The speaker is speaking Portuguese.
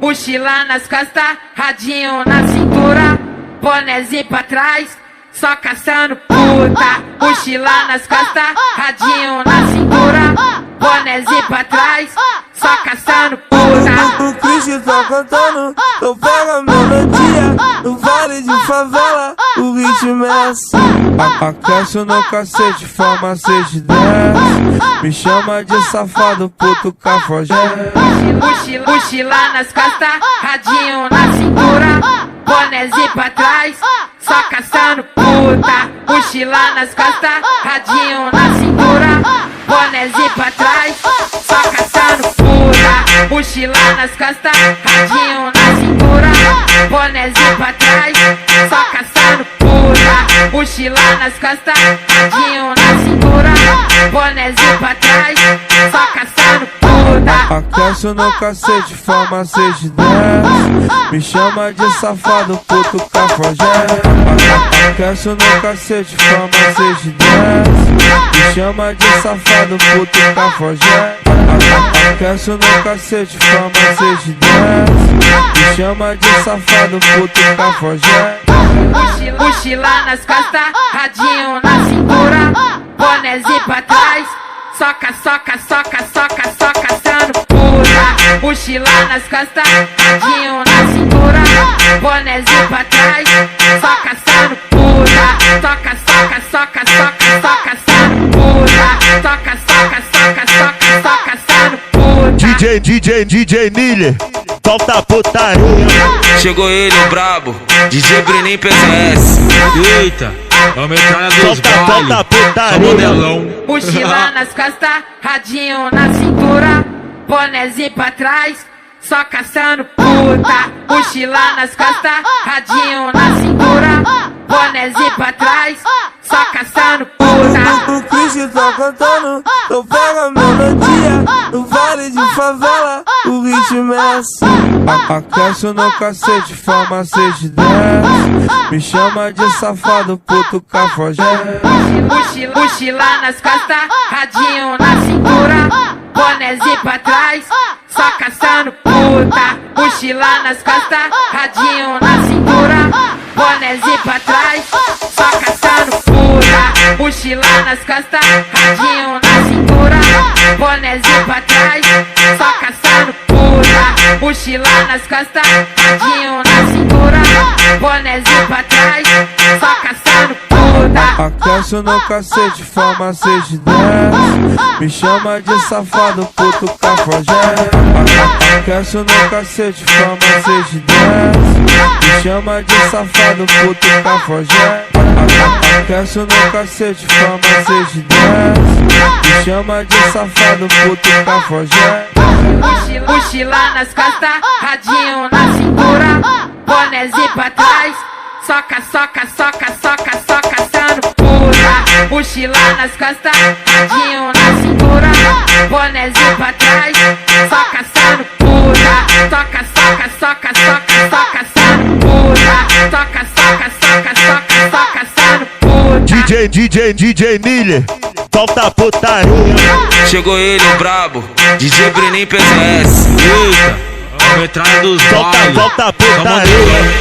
mochila nas costas, radinho na cintura, bonezinho pra trás, só caçando puta. Mochila nas costas, radinho na cintura, bonezinho pra trás, só caçando puta. O Cristo tá cantando, eu pego a melodia, no vale de favela, o ritmo é assim. Aquece no cacete, farmacete desce, me chama de safado, puto cafajé. Mochila nas costas, radinho na cintura, bonezinho pra trás, só caçando puta. Mochila nas costas, radinho na cintura, bonezinho pra trás, só caçando puta. Mochila nas costas, radinho na cintura, bonezinho pra trás, só caçando puta. Mochila nas costas, radinho na cintura, bonezinho pra trás, só caçando puta. Aquece no cacete, farmacete desce, me chama de safado, puto cafajé. Aquece no cacete, farmacete desce, me chama de safado, puto cafajé. Aquece no cacete, farmacete desce, me chama de safado, puto cafajé. Mochila nas costas, radinho na cintura, bonezinho pra trás, soca, caçando puta. Mochila nas costas, radinho na cintura, bonezinho pra trás, só caçando puta. Toca, caçando puta. Toca, caçando puta. DJ Miller, solta a putaria. Chegou ele, o brabo, DJ Breninho PZS. Eita, vamos entrar dos Solta a putaria. modelão. Mochila nas costas, radinho na cintura, bonezinho pra trás, só caçando puta. Mochila nas costas, radinho na cintura, bonezinho pra trás, só caçando puta. O Cristo tá cantando, eu pego a melodia, no vale de favela, o ritmo é assim. Aquece no cacete, farmacete desce, me chama de safado, puto cafajé. Mochila nas costas, radinho na cintura, bonezinho pra trás, só caçando puta. Mochila nas costas, radinho na cintura, bonezinho pra trás, só caçando puta. Mochila nas costas, radinho na cintura, bonezinho pra trás, só caçando puta. Mochila nas costas, radinho na cintura, bonezinho pra trás, só caçando puta. Aquece no cacete, farmacete desce, me chama de safado, puto cafajé. Aquece no cacete, farmacete desce, me chama de safado, puto cafajé. Aquece no cacete, farmacete desce, me chama de safado, puto cafajé. Mochila nas costas, radinho na cintura, bonezinho pra trás, soca, caçando puta. Mochila nas costas, radinho na cintura, bonezinho pra trás, só caçando puta. Toca, caçando puta. Toca, caçando puta. DJ Miller, solta a putaria. Chegou ele, o brabo, DJ Breninho PZS. Eita, vamos entrar dos Solta a putaria.